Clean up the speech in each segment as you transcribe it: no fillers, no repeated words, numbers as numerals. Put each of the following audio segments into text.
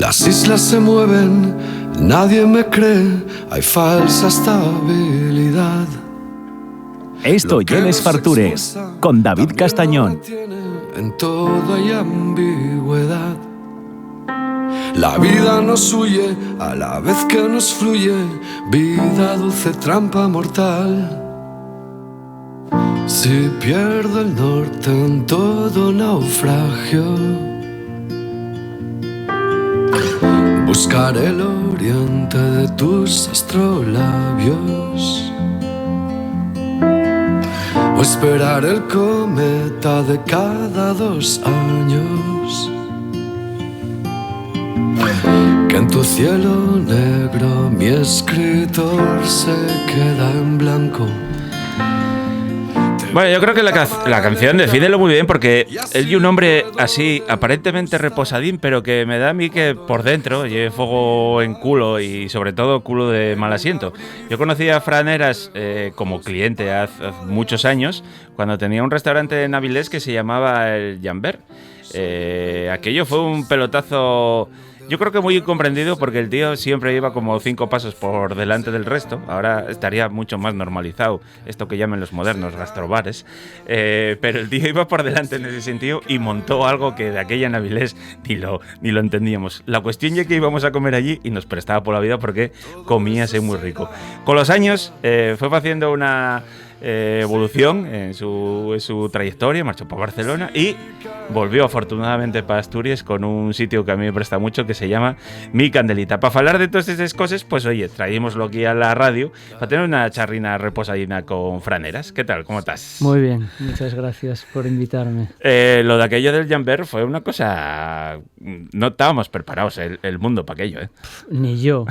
Las islas se mueven, nadie me cree, hay falsa estabilidad. Esto ya es Fartures, con David Castañón. En todo hay ambigüedad. La vida nos huye a la vez que nos fluye, vida dulce, trampa mortal. Si pierdo el norte en todo naufragio, buscaré el oriente de tus astrolabios, o esperar el cometa de cada 2 años, que en tu cielo negro mi escritor se queda en blanco. Bueno, yo creo que la canción define muy bien, porque él y un hombre así aparentemente reposadín, pero que me da a mí que por dentro lleve fuego en culo, y sobre todo culo de mal asiento. Yo conocí a Fran Heras como cliente hace muchos años, cuando tenía un restaurante en Avilés que se llamaba el Jambert. Aquello fue un pelotazo, yo creo que muy incomprendido, porque el tío siempre iba como 5 pasos por delante del resto. Ahora estaría mucho más normalizado esto que llaman los modernos gastrobares, pero el tío iba por delante en ese sentido y montó algo que de aquella en Avilés ni lo entendíamos. La cuestión es que íbamos a comer allí y nos prestaba por la vida porque comíase muy rico. Con los años fue haciendo una evolución en su trayectoria, marchó para Barcelona y volvió afortunadamente para Asturias con un sitio que a mí me presta mucho, que se llama Mi Candelita. Para hablar de todas estas cosas, pues oye, traímoslo aquí a la radio para tener una charrina reposadina con Fran Heras. ¿Qué tal? ¿Cómo estás? Muy bien, muchas gracias por invitarme. Lo de aquello del Jambert fue una cosa... No estábamos preparados el mundo para aquello, ¿eh? Ni yo.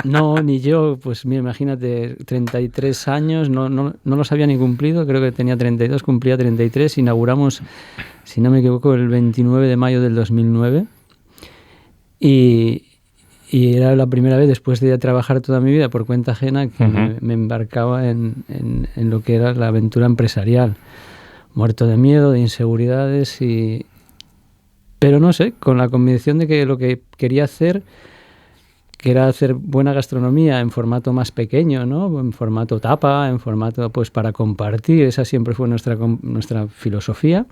No, ni yo. Pues mira, imagínate, 33 años, no los había ni cumplido, creo que tenía 32, cumplía 33, inauguramos, si no me equivoco, el 29 de mayo del 2009 y era la primera vez después de trabajar toda mi vida por cuenta ajena que me embarcaba en lo que era la aventura empresarial, muerto de miedo, de inseguridades, pero no sé, con la convicción de que lo que quería hacer, que era hacer buena gastronomía en formato más pequeño, ¿no? En formato tapa, en formato pues para compartir. Esa siempre fue nuestra filosofía.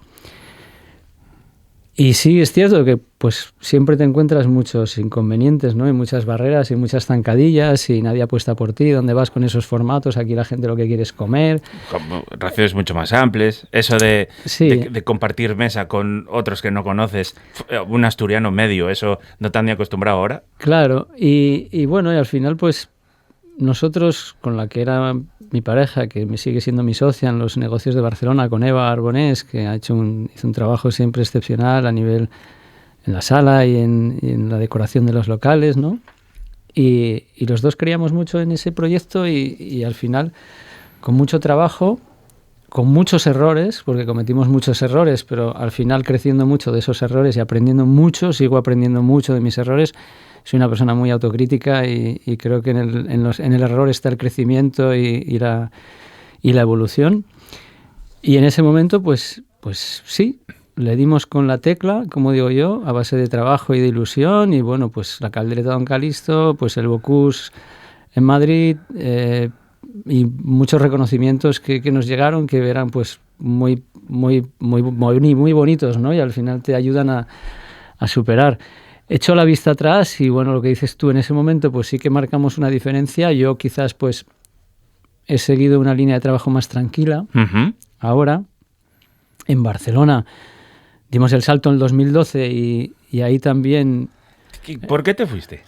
Y sí, es cierto que pues siempre te encuentras muchos inconvenientes, ¿no? Y muchas barreras y muchas zancadillas, y nadie apuesta por ti. ¿Dónde vas con esos formatos? Aquí la gente lo que quiere es comer. Como raciones mucho más amplias. Eso de compartir mesa con otros que no conoces. Un asturiano medio, eso no tan ni acostumbrado ahora. Claro, y bueno, y al final pues nosotros, con la que era mi pareja, que me sigue siendo mi socia en los negocios de Barcelona, con Eva Arbonés, que hizo un trabajo siempre excepcional a nivel en la sala y en la decoración de los locales, ¿no? Y los dos creíamos mucho en ese proyecto y al final, con mucho trabajo, con muchos errores, porque cometimos muchos errores, pero al final creciendo mucho de esos errores y aprendiendo mucho, sigo aprendiendo mucho de mis errores. Soy una persona muy autocrítica y creo que en el error está el crecimiento y la evolución. Y en ese momento, pues sí, le dimos con la tecla, como digo yo, a base de trabajo y de ilusión. Y bueno, pues la Caldereta Don Calixto, pues el Bocuse en Madrid, y muchos reconocimientos que nos llegaron, que eran pues muy bonitos, ¿no? Y al final te ayudan a superar. Echo la vista atrás y bueno, lo que dices tú, en ese momento pues sí que marcamos una diferencia. Yo quizás pues he seguido una línea de trabajo más tranquila. Ahora, en Barcelona, dimos el salto en el 2012 y ahí también... ¿Por qué te fuiste?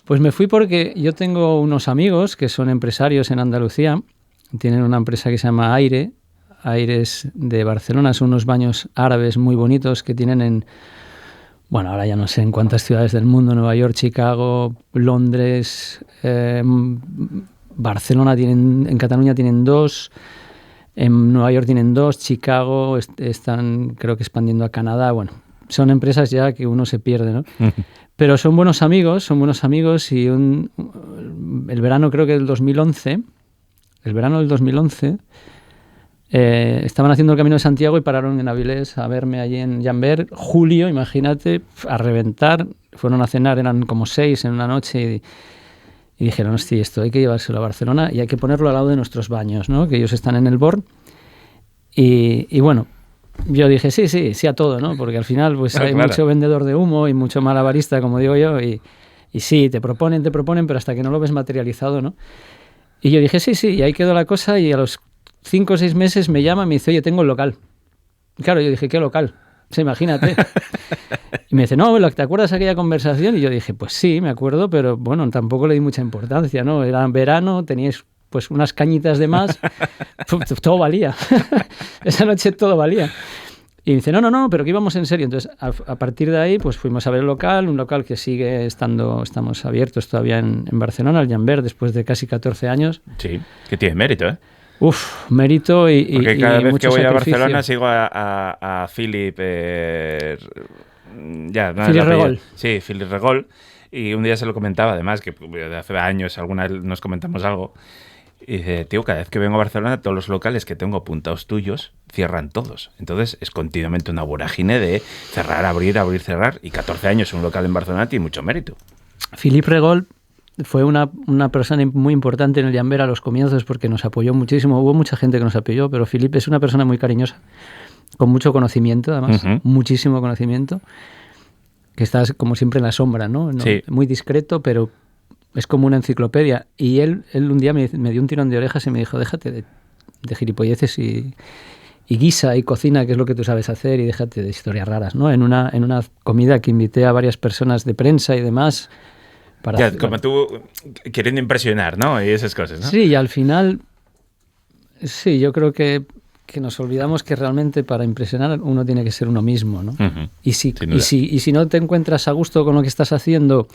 Pues me fui porque yo tengo unos amigos que son empresarios en Andalucía. Tienen una empresa que se llama Aires de Barcelona. Son unos baños árabes muy bonitos que tienen bueno, ahora ya no sé en cuántas ciudades del mundo, Nueva York, Chicago, Londres, Barcelona en Cataluña tienen 2, en Nueva York tienen 2, Chicago están creo que expandiendo a Canadá. Bueno, son empresas ya que uno se pierde, ¿no? Pero son buenos amigos y el verano creo que del 2011, estaban haciendo el Camino de Santiago y pararon en Avilés a verme allí en Jambert. Julio, imagínate, a reventar. fueron a cenar, eran como 6 en una noche y dijeron, hostia, esto hay que llevárselo a Barcelona y hay que ponerlo al lado de nuestros baños, ¿no? Que ellos están en el Born. Y bueno, yo dije sí a todo, ¿no? Porque al final pues hay mucho vendedor de humo y mucho malabarista, como digo yo, y sí, te proponen, pero hasta que no lo ves materializado, ¿no? Y yo dije sí, y ahí quedó la cosa y a los 5 o 6 meses me llama y me dice, oye, tengo el local. Y claro, yo dije, ¿qué local? O sea, imagínate. Y me dice, no, ¿te acuerdas de aquella conversación? Y yo dije, pues sí, me acuerdo, pero bueno, tampoco le di mucha importancia, ¿no? Era verano, teníais pues unas cañitas de más, todo valía. Esa noche todo valía. Y dice, no, pero que íbamos en serio. Entonces, a partir de ahí, pues fuimos a ver el local, un local que sigue estamos abiertos todavía en Barcelona, el Llambert, después de casi 14 años. Sí, que tiene mérito, ¿eh? Mérito y porque cada vez que voy sacrificio. a Barcelona sigo a Philip Philip Regol. Sí, Philip Regol. Y un día se lo comentaba, además, que hace años alguna vez nos comentamos algo. Y dice, tío, cada vez que vengo a Barcelona, todos los locales que tengo apuntados tuyos cierran todos. Entonces es continuamente una vorágine de cerrar, abrir, cerrar. Y 14 años un local en Barcelona tiene mucho mérito. Philip Regol fue una persona muy importante en el Llambert a los comienzos porque nos apoyó muchísimo. Hubo mucha gente que nos apoyó, pero Philip es una persona muy cariñosa, con mucho conocimiento, además, muchísimo conocimiento, que está como siempre en la sombra, ¿no? Sí. Muy discreto, pero es como una enciclopedia. Y él un día me dio un tirón de orejas y me dijo, déjate de gilipolleces y guisa y cocina, que es lo que tú sabes hacer, y déjate de historias raras, ¿no? En una comida que invité a varias personas de prensa y demás. Como tú queriendo impresionar, ¿no? Y esas cosas, ¿no? Sí, y al final, sí, yo creo que nos olvidamos que realmente para impresionar uno tiene que ser uno mismo, ¿no? Y si no te encuentras a gusto con lo que estás haciendo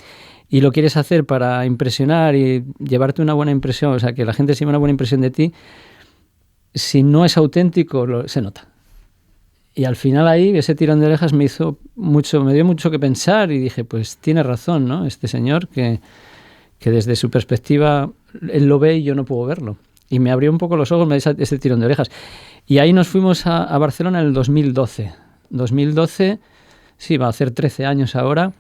y lo quieres hacer para impresionar y llevarte una buena impresión, o sea, que la gente se lleve una buena impresión de ti, si no es auténtico, se nota. Y al final ahí, ese tirón de orejas me dio mucho que pensar y dije, pues tiene razón, ¿no? Este señor que desde su perspectiva él lo ve y yo no puedo verlo. Y me abrió un poco los ojos, me dio ese tirón de orejas. Y ahí nos fuimos a Barcelona en el 2012. 2012, sí, va a hacer 13 años ahora.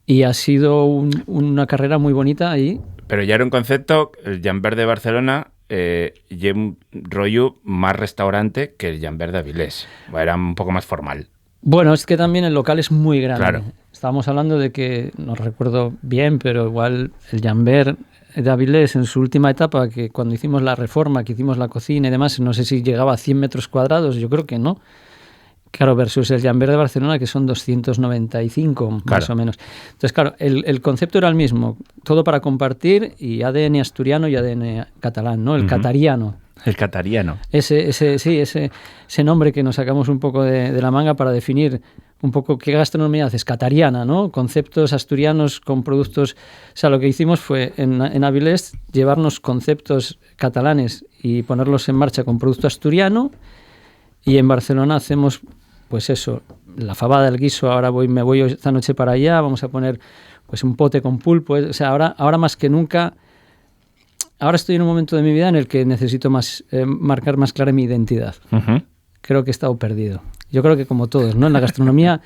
Y ha sido una carrera muy bonita ahí. Pero ya era un concepto, el Llambert de Barcelona, y un rollo más restaurante que el Llambert de Avilés. Era un poco más formal. Bueno, es que también el local es muy grande. Claro. Estábamos hablando de que, no recuerdo bien, pero igual el Llambert de Avilés en su última etapa, que cuando hicimos la reforma, que hicimos la cocina y demás, no sé si llegaba a 100 metros cuadrados, yo creo que no. Claro, versus el Llambert de Barcelona, que son 295, más o menos. Entonces, claro, el concepto era el mismo. Todo para compartir y ADN asturiano y ADN catalán, ¿no? El catariano. El catariano. Ese nombre que nos sacamos un poco de la manga para definir un poco qué gastronomía haces, catariana, ¿no? Conceptos asturianos con productos... O sea, lo que hicimos fue en Avilés llevarnos conceptos catalanes y ponerlos en marcha con producto asturiano, y en Barcelona hacemos... Pues eso, la fabada, el guiso, ahora me voy esta noche para allá, vamos a poner pues un pote con pulpo. O sea, ahora más que nunca, ahora estoy en un momento de mi vida en el que necesito marcar más clara mi identidad. Creo que he estado perdido. Yo creo que como todos, ¿no? En la gastronomía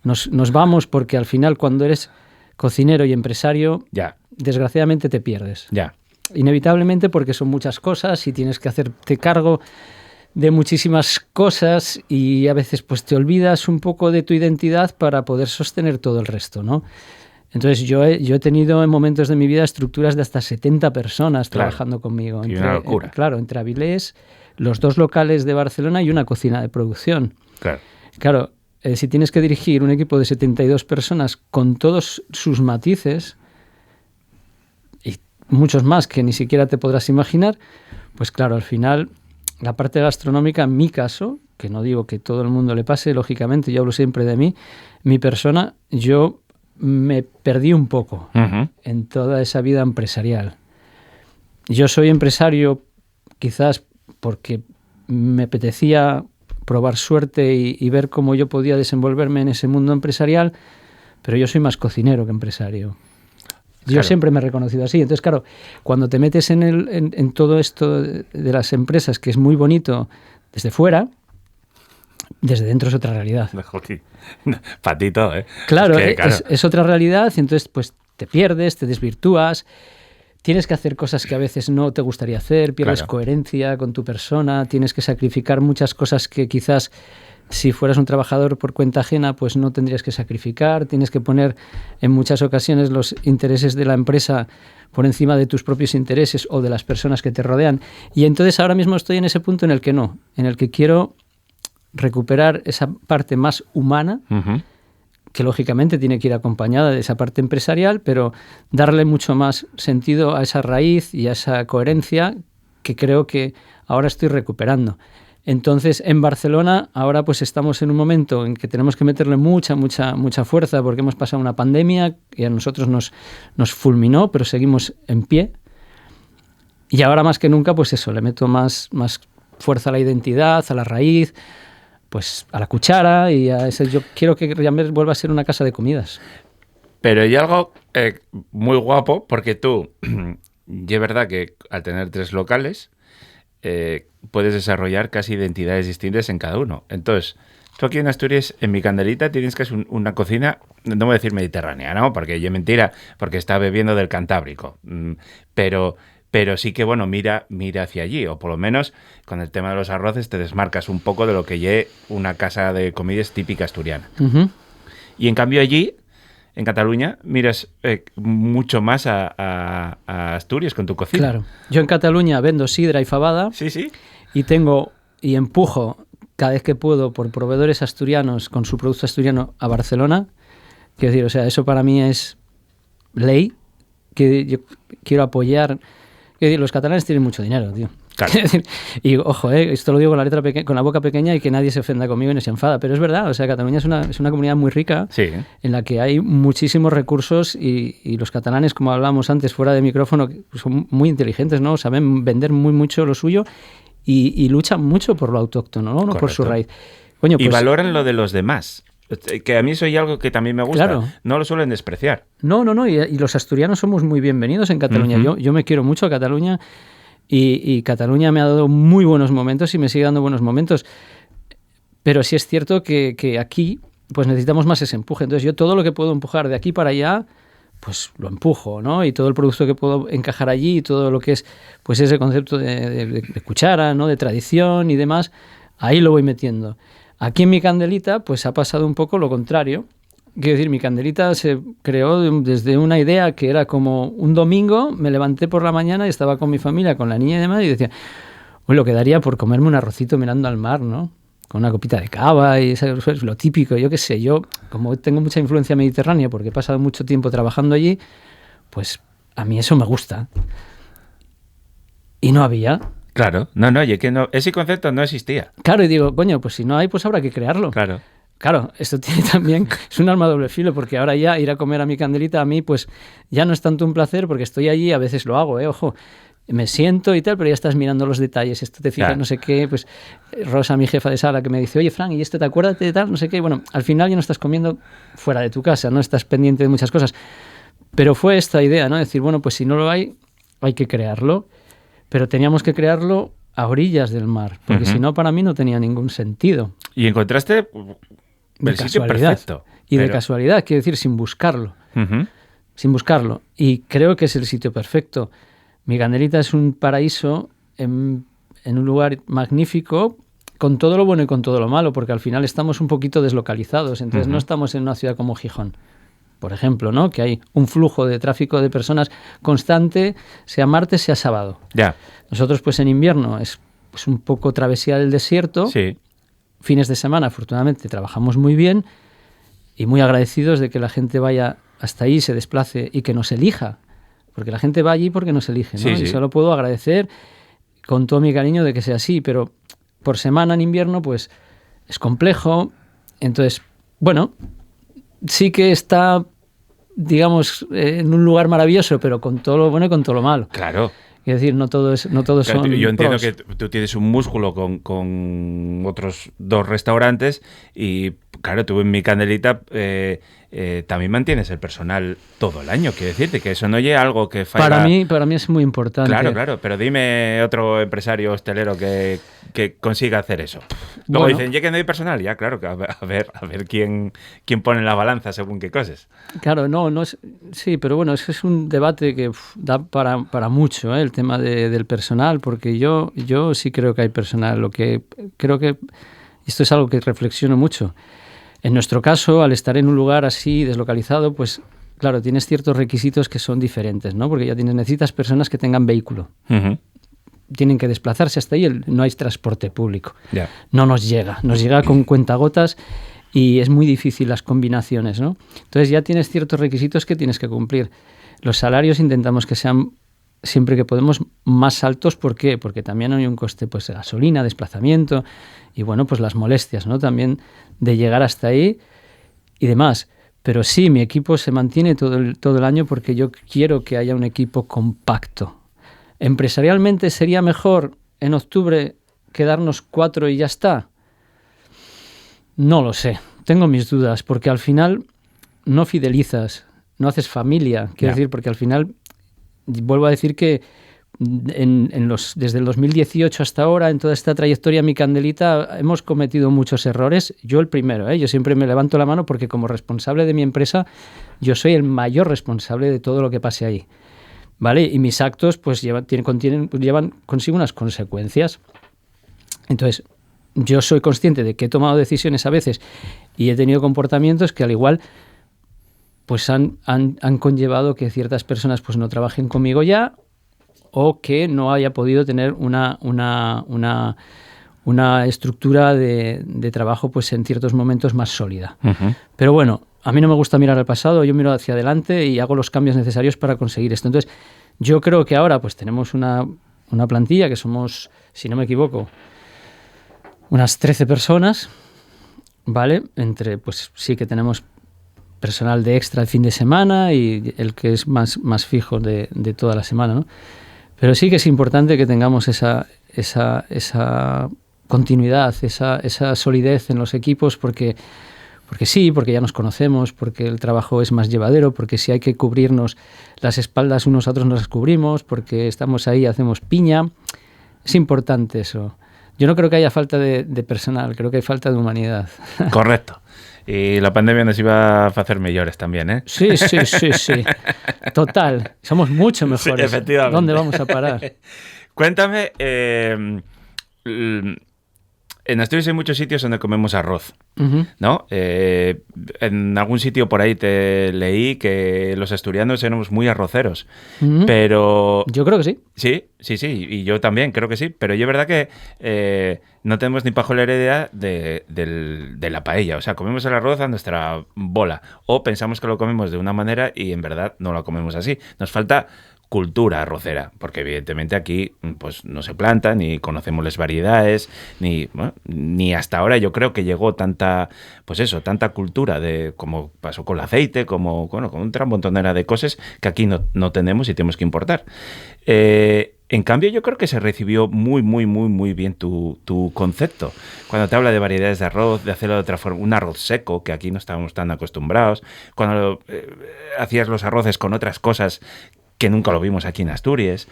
nos vamos porque al final cuando eres cocinero y empresario, desgraciadamente te pierdes. Inevitablemente porque son muchas cosas y tienes que hacerte cargo de muchísimas cosas y a veces pues te olvidas un poco de tu identidad para poder sostener todo el resto, ¿no? Entonces yo he tenido en momentos de mi vida estructuras de hasta 70 personas trabajando conmigo. Una locura. Entre Avilés, los 2 locales de Barcelona y una cocina de producción. Claro, si tienes que dirigir un equipo de 72 personas con todos sus matices y muchos más que ni siquiera te podrás imaginar, pues claro, al final... La parte gastronómica, en mi caso, que no digo que todo el mundo le pase, lógicamente, yo hablo siempre de mí, mi persona, yo me perdí un poco en toda esa vida empresarial. Yo soy empresario quizás porque me apetecía probar suerte y ver cómo yo podía desenvolverme en ese mundo empresarial, pero yo soy más cocinero que empresario. Yo siempre me he reconocido así. Entonces, claro, cuando te metes en todo esto de las empresas, que es muy bonito desde fuera, desde dentro es otra realidad. Para ti todo, ¿eh? Claro, claro. Es otra realidad y entonces pues te pierdes, te desvirtúas, tienes que hacer cosas que a veces no te gustaría hacer, pierdes coherencia con tu persona, tienes que sacrificar muchas cosas que quizás si fueras un trabajador por cuenta ajena pues no tendrías que sacrificar, tienes que poner en muchas ocasiones los intereses de la empresa por encima de tus propios intereses o de las personas que te rodean. Y entonces ahora mismo estoy en ese punto en el que no, en el que quiero recuperar esa parte más humana, que lógicamente tiene que ir acompañada de esa parte empresarial, pero darle mucho más sentido a esa raíz y a esa coherencia que creo que ahora estoy recuperando. Entonces, en Barcelona, ahora pues estamos en un momento en que tenemos que meterle mucha fuerza porque hemos pasado una pandemia que a nosotros nos fulminó, pero seguimos en pie. Y ahora más que nunca, pues eso, le meto más fuerza a la identidad, a la raíz, pues a la cuchara y a ese. Yo quiero que Riamber vuelva a ser una casa de comidas. Pero hay algo muy guapo, porque tú, y es verdad que al tener 3 locales, puedes desarrollar casi identidades distintas en cada uno. Entonces, tú aquí en Asturias, en Mi Candelita, tienes casi una cocina, no voy a decir mediterránea, ¿no? Porque yo mentira, porque está bebiendo del Cantábrico. Pero sí que, bueno, mira hacia allí, o por lo menos con el tema de los arroces te desmarcas un poco de lo que lleve una casa de comidas típica asturiana. Y en cambio allí, en Cataluña, miras mucho más a Asturias con tu cocina. Claro. Yo en Cataluña vendo sidra y fabada. Sí. Y empujo cada vez que puedo por proveedores asturianos con su producto asturiano a Barcelona. Quiero decir, o sea, eso para mí es ley, que yo quiero apoyar. Los catalanes tienen mucho dinero, tío. Claro. Y ojo, esto lo digo con la letra con la boca pequeña y que nadie se ofenda conmigo ni se enfada, pero es verdad, o sea, Cataluña es una comunidad muy rica, en la que hay muchísimos recursos y los catalanes, como hablábamos antes fuera de micrófono, son muy inteligentes, ¿no? Saben vender muy mucho lo suyo y luchan mucho por lo autóctono, ¿no? Por su raíz. Coño, pues, y valoran lo de los demás. Que a mí eso es algo que también me gusta. Claro. No lo suelen despreciar. No. Y los asturianos somos muy bienvenidos en Cataluña. Yo me quiero mucho a Cataluña y Cataluña me ha dado muy buenos momentos y me sigue dando buenos momentos. Pero sí es cierto que aquí pues necesitamos más ese empuje. Entonces yo todo lo que puedo empujar de aquí para allá, pues lo empujo, ¿no? Y todo el producto que puedo encajar allí, todo lo que es pues ese concepto de cuchara, ¿no? De tradición y demás, ahí lo voy metiendo. Aquí en Mi Candelita pues ha pasado un poco lo contrario. Quiero decir, Mi Candelita se creó desde una idea que era como un domingo, me levanté por la mañana y estaba con mi familia, con la niña y demás, y decía, uy, lo que daría por comerme un arrocito mirando al mar, ¿no? Con una copita de cava y eso es lo típico, yo qué sé. Yo, como tengo mucha influencia mediterránea porque he pasado mucho tiempo trabajando allí, pues a mí eso me gusta. Y no había. Claro, y que no, ese concepto no existía. Claro, y digo, coño, pues si no hay, pues habrá que crearlo. Claro, esto tiene también, es un arma de doble filo, porque ahora ya ir a comer a Mi Candelita a mí, pues ya no es tanto un placer, porque estoy allí, a veces lo hago, ojo, me siento y tal, pero ya estás mirando los detalles, esto te fijas, no sé qué, pues Rosa, mi jefa de sala, que me dice, oye, Fran, ¿y esto te acuerdas de tal? No sé qué, bueno, al final ya no estás comiendo fuera de tu casa, no estás pendiente de muchas cosas, pero fue esta idea, ¿no? Decir, bueno, pues si no lo hay que crearlo. Pero teníamos que crearlo a orillas del mar, porque si no, para mí no tenía ningún sentido. Y encontraste el sitio perfecto. De casualidad, quiero decir, sin buscarlo. Sin buscarlo. Y creo que es el sitio perfecto. Mi Candelita es un paraíso en un lugar magnífico, con todo lo bueno y con todo lo malo, porque al final estamos un poquito deslocalizados. Entonces no estamos en una ciudad como Gijón, por ejemplo, ¿no? Que hay un flujo de tráfico de personas constante, sea martes, sea sábado. Ya. Nosotros, pues en invierno, es pues, un poco travesía del desierto. Sí. Fines de semana, afortunadamente, trabajamos muy bien y muy agradecidos de que la gente vaya hasta ahí, se desplace y que nos elija. Porque la gente va allí porque nos elige, ¿no? Sí. Y solo puedo agradecer con todo mi cariño de que sea así, pero por semana en invierno, pues es complejo. Entonces, bueno, sí que está, digamos, en un lugar maravilloso, pero con todo lo bueno y con todo lo malo. Claro. Es decir, no todo claro, son yo entiendo pros. que tú tienes un músculo con otros 2 restaurantes y claro, tú en mi Candelita también mantienes el personal todo el año, quiero decirte, que eso no llega algo que falla. Para mí es muy importante. Claro, pero dime otro empresario hostelero que consiga hacer eso. Luego dicen, ya que no hay personal, ya claro, que a ver quién pone la balanza según qué cosas. Claro, no es... Sí, pero bueno, ese es un debate que da para mucho, el tema del personal, porque yo sí creo que hay personal. Lo que creo que... Esto es algo que reflexiono mucho. En nuestro caso, al estar en un lugar así deslocalizado, pues claro, tienes ciertos requisitos que son diferentes, ¿no? Porque ya necesitas personas que tengan vehículo. Uh-huh. Tienen que desplazarse hasta ahí, no hay transporte público. Yeah. No nos llega con cuentagotas y es muy difícil las combinaciones, ¿no? Entonces ya tienes ciertos requisitos que tienes que cumplir. Los salarios intentamos que sean siempre que podemos más altos. ¿Por qué? Porque también hay un coste pues, de gasolina, desplazamiento y bueno, pues las molestias, ¿no? También de llegar hasta ahí y demás. Pero sí, mi equipo se mantiene todo el año porque yo quiero que haya un equipo compacto. Empresarialmente sería mejor en octubre quedarnos 4 y ya está. No lo sé, tengo mis dudas porque al final no fidelizas, no haces familia, quiero decir, porque al final vuelvo a decir que desde el 2018 hasta ahora, en toda esta trayectoria mi Candelita, hemos cometido muchos errores. Yo el primero, yo siempre me levanto la mano porque como responsable de mi empresa, yo soy el mayor responsable de todo lo que pase ahí, ¿vale? Y mis actos pues llevan consigo unas consecuencias. Entonces, yo soy consciente de que he tomado decisiones a veces y he tenido comportamientos que al igual pues han conllevado que ciertas personas pues no trabajen conmigo ya o que no haya podido tener una estructura de trabajo pues en ciertos momentos más sólida. Uh-huh. Pero bueno, a mí no me gusta mirar al pasado, yo miro hacia adelante y hago los cambios necesarios para conseguir esto. Entonces, yo creo que ahora pues tenemos una plantilla que somos, si no me equivoco, unas 13 personas, ¿vale? Entre, pues sí que tenemos personal de extra el fin de semana y el que es más fijo de toda la semana, ¿no? Pero sí que es importante que tengamos esa continuidad, esa solidez en los equipos porque ya nos conocemos, porque el trabajo es más llevadero, porque si hay que cubrirnos las espaldas unos a otros nos las cubrimos, porque estamos ahí, hacemos piña. Es importante eso. Yo no creo que haya falta de personal, creo que hay falta de humanidad. Correcto. Y la pandemia nos iba a hacer mejores también, ¿eh? Sí. Total. Somos mucho mejores. Sí, efectivamente. ¿Dónde vamos a parar? Cuéntame, en Asturias hay muchos sitios donde comemos arroz, uh-huh. ¿no? En algún sitio por ahí te leí que los asturianos éramos muy arroceros, uh-huh. Pero... Yo creo que sí. Sí, y yo también creo que sí, pero yo es verdad que no tenemos ni pajolera idea de la paella, o sea, comemos el arroz a nuestra bola, o pensamos que lo comemos de una manera y en verdad no lo comemos así. Nos falta cultura arrocera, porque evidentemente aquí pues no se planta, ni conocemos las variedades, ni hasta ahora yo creo que llegó tanta cultura de como pasó con el aceite, con otra montonera de cosas que aquí no tenemos y tenemos que importar. En cambio, yo creo que se recibió muy bien tu concepto. Cuando te habla de variedades de arroz, de hacerlo de otra forma, un arroz seco, que aquí no estábamos tan acostumbrados, cuando hacías los arroces con otras cosas que nunca lo vimos aquí en Asturias.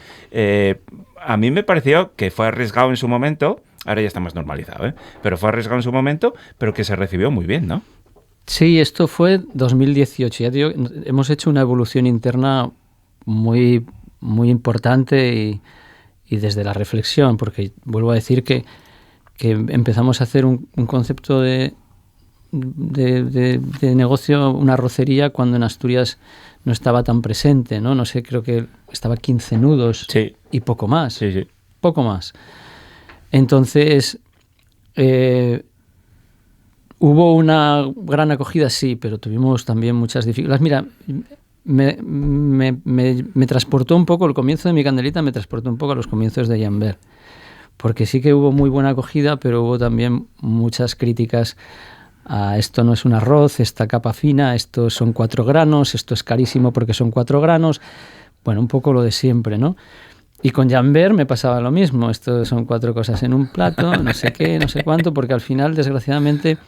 A mí me pareció que fue arriesgado en su momento, ahora ya está más normalizado, pero fue arriesgado en su momento, pero que se recibió muy bien, ¿no? Sí, esto fue 2018. Ya te digo, hemos hecho una evolución interna muy importante y desde la reflexión, porque vuelvo a decir que empezamos a hacer un concepto de negocio, una arrocería, cuando en Asturias no estaba tan presente, ¿no? No sé, creo que estaba 15 nudos sí. Y poco más. Sí. Poco más. Entonces, hubo una gran acogida, sí, pero tuvimos también muchas dificultades. Mira, me transportó un poco, el comienzo de mi Candelita me transportó un poco a los comienzos de Jambert, porque sí que hubo muy buena acogida, pero hubo también muchas críticas a esto no es un arroz, esta capa fina, esto son 4 granos, esto es carísimo porque son 4 granos, bueno, un poco lo de siempre, ¿no? Y con Jambert me pasaba lo mismo, esto son 4 cosas en un plato, no sé qué, no sé cuánto, porque al final, desgraciadamente,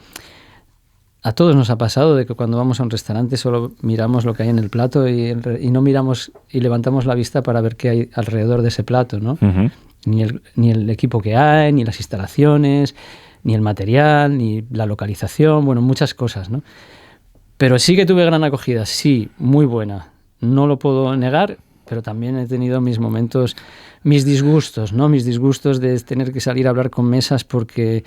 A todos nos ha pasado de que cuando vamos a un restaurante solo miramos lo que hay en el plato y no miramos y levantamos la vista para ver qué hay alrededor de ese plato, ¿no? Ujú. Ni el equipo que hay, ni las instalaciones, ni el material, ni la localización, bueno, muchas cosas, ¿no? Pero sí que tuve gran acogida, sí, muy buena. No lo puedo negar, pero también he tenido mis momentos, mis disgustos, ¿no? Mis disgustos de tener que salir a hablar con mesas porque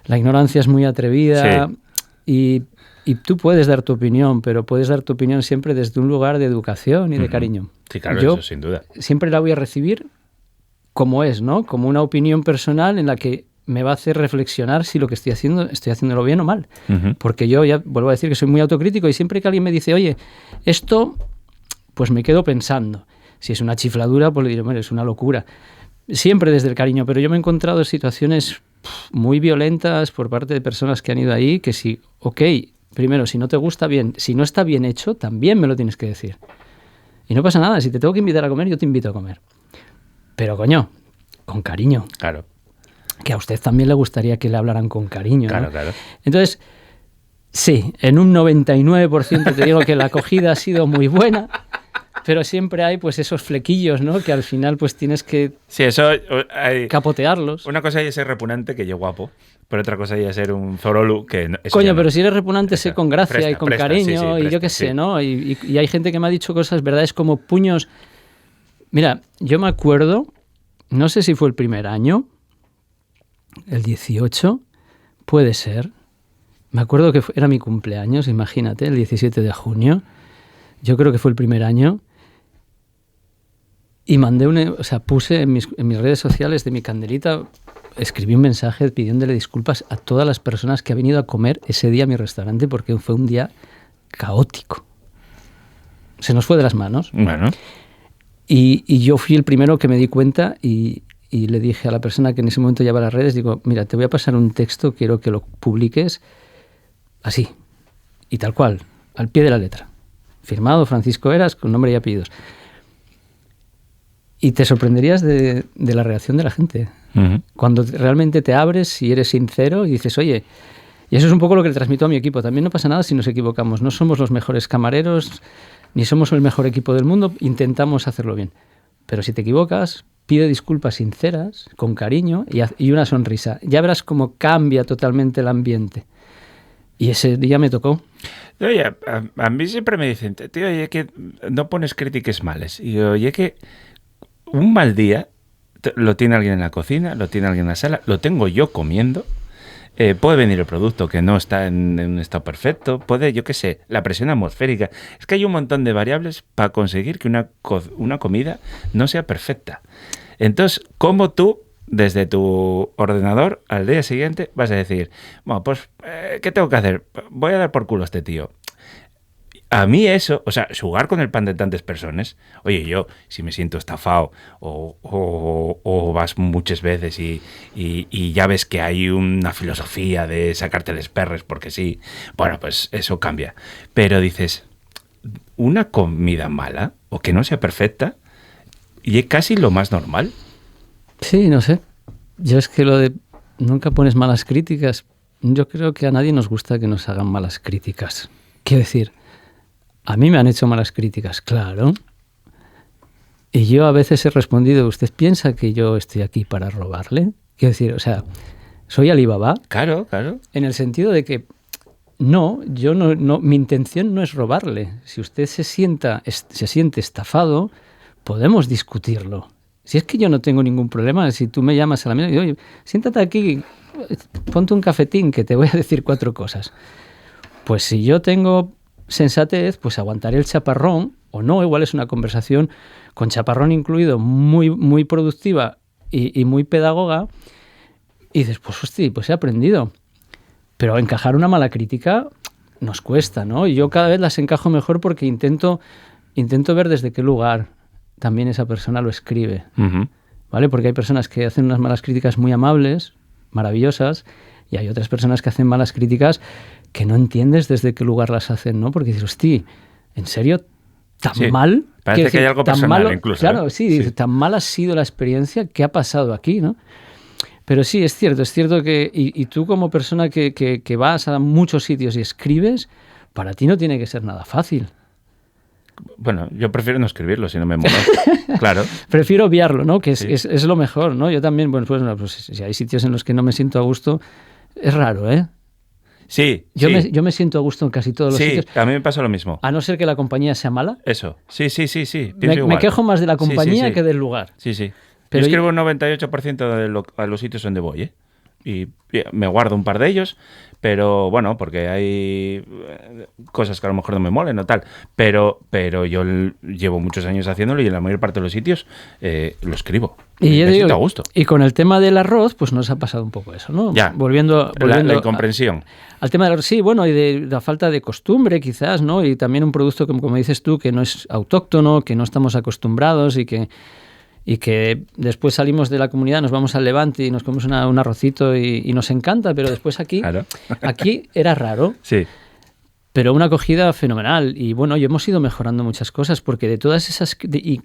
la ignorancia es muy atrevida. Sí. Y tú puedes dar tu opinión, pero puedes dar tu opinión siempre desde un lugar de educación y de cariño. Sí, claro, Yo eso sin duda. siempre la voy a recibir como es, ¿no? Como una opinión personal en la que me va a hacer reflexionar si lo que estoy haciéndolo bien o mal. Ujú. Porque yo ya vuelvo a decir que soy muy autocrítico y siempre que alguien me dice, oye, esto, pues me quedo pensando. Si es una chifladura, pues le diré, bueno, es una locura. Siempre desde el cariño, pero yo me he encontrado situaciones muy violentas por parte de personas que han ido ahí, que sí, ok, primero, si no te gusta bien, si no está bien hecho, también me lo tienes que decir. Y no pasa nada, si te tengo que invitar a comer, yo te invito a comer. Pero coño, con cariño. Claro, Que a usted también le gustaría que le hablaran con cariño, claro, ¿no? claro. Entonces, sí, en un 99% te digo que la acogida ha sido muy buena, pero siempre hay pues esos flequillos, ¿no? Que al final pues tienes que Sí, eso... hay- capotearlos. Una cosa es ser repugnante, que yo guapo, pero otra cosa es ser un zorolu, que... eso Coño, ya no. pero si eres repugnante, sé Presta, con gracia y presta, con presta, cariño sí, sí, y yo presta, qué sé, sí. ¿no? Y hay gente que me ha dicho cosas, verdades como puños. Mira, yo me acuerdo, no sé si fue el primer año, el 18, puede ser. Me acuerdo que era mi cumpleaños, imagínate, el 17 de junio. Yo creo que fue el primer año. Y puse en mis redes sociales de mi candelita, escribí un mensaje pidiéndole disculpas a todas las personas que han venido a comer ese día a mi restaurante porque fue un día caótico. Se nos fue de las manos. Bueno, Y yo fui el primero que me di cuenta y le dije a la persona que en ese momento llevaba las redes, digo, mira, te voy a pasar un texto, quiero que lo publiques así, y tal cual, al pie de la letra. Firmado Francisco Eras, con nombre y apellidos. Y te sorprenderías de la reacción de la gente. ujú. Cuando realmente te abres y eres sincero y dices, oye, y eso es un poco lo que le transmito a mi equipo. También no pasa nada si nos equivocamos. No somos los mejores camareros, ni somos el mejor equipo del mundo. Intentamos hacerlo bien. Pero si te equivocas, pide disculpas sinceras, con cariño y una sonrisa. Ya verás cómo cambia totalmente el ambiente. Y ese día me tocó. Oye, a mí siempre me dicen, tío, oye, que no pones críticas malas. Y yo, oye, que un mal día lo tiene alguien en la cocina, lo tiene alguien en la sala, lo tengo yo comiendo. Puede venir el producto que no está en un estado perfecto, puede, yo qué sé, la presión atmosférica. Es que hay un montón de variables para conseguir que una comida no sea perfecta. Entonces, ¿cómo tú, desde tu ordenador, al día siguiente, vas a decir, bueno, pues, ¿qué tengo que hacer? Voy a dar por culo a este tío. A mí eso, o sea, jugar con el pan de tantas personas, oye, yo, si me siento estafado o vas muchas veces y ya ves que hay una filosofía de sacarte los perres porque sí, bueno, pues eso cambia. Pero dices, una comida mala o que no sea perfecta, y es casi lo más normal. Sí, no sé. Yo es que lo de nunca pones malas críticas, yo creo que a nadie nos gusta que nos hagan malas críticas. Quiero decir, a mí me han hecho malas críticas, claro. Y yo a veces he respondido, ¿usted piensa que yo estoy aquí para robarle? Quiero decir, o sea, soy Alibaba Claro, claro. en el sentido de que no, mi intención no es robarle. Si usted se siente estafado, podemos discutirlo. Si es que yo no tengo ningún problema, si tú me llamas a la mesa y digo, oye, siéntate aquí, ponte un cafetín que te voy a decir 4 cosas. Pues si yo tengo sensatez, pues aguantaré el chaparrón, o no, igual es una conversación con chaparrón incluido, muy, muy productiva y muy pedagoga, y dices, pues hostia, pues he aprendido. Pero encajar una mala crítica nos cuesta, ¿no? Y yo cada vez las encajo mejor porque intento ver desde qué lugar también esa persona lo escribe, Uh-huh. ¿vale? Porque hay personas que hacen unas malas críticas muy amables, maravillosas, y hay otras personas que hacen malas críticas que no entiendes desde qué lugar las hacen, ¿no? Porque dices, hostia, ¿en serio? ¿Tan Sí, mal? parece Quiero que hay algo tan personal malo, incluso, claro, ¿eh? sí, Sí. tan mal ha sido la experiencia, ¿qué ha pasado aquí, no? Pero sí, es cierto que... Y tú como persona que vas a muchos sitios y escribes, para ti no tiene que ser nada fácil. Bueno, yo prefiero no escribirlo si no me mola. Claro. Prefiero obviarlo, ¿no? Que Sí. es lo mejor, ¿no? Yo también, bueno, pues si hay sitios en los que no me siento a gusto, es raro, ¿eh? Sí, Yo sí. me siento a gusto en casi todos los Sí, sitios, a mí me pasa lo mismo. a no ser que la compañía sea mala. Eso. Sí. Pienso Me igual. quejo más de la Sí, sí, compañía sí. que del lugar. Sí, sí. Pero Yo escribo un 98% a los sitios donde voy, ¿eh? Y me guardo un par de ellos, pero bueno, porque hay cosas que a lo mejor no me molen o tal. Pero yo llevo muchos años haciéndolo y en la mayor parte de los sitios lo escribo. Y yo me digo, siento a gusto. y con el tema del arroz, pues nos ha pasado un poco eso, ¿no? Ya. Volviendo La incomprensión. al tema del arroz, sí, bueno, y de la falta de costumbre quizás, ¿no? Y también un producto que, como dices tú, que no es autóctono, que no estamos acostumbrados y que después salimos de la comunidad, nos vamos al Levante y nos comemos un arrocito y nos encanta, pero después aquí era raro. Sí. Pero una acogida fenomenal. Y bueno, y hemos ido mejorando muchas cosas, porque de todas esas,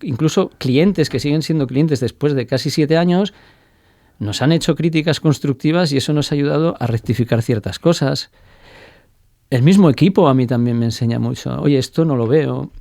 incluso clientes que siguen siendo clientes después de casi 7 años, nos han hecho críticas constructivas y eso nos ha ayudado a rectificar ciertas cosas. El mismo equipo a mí también me enseña mucho. Oye, esto no lo veo.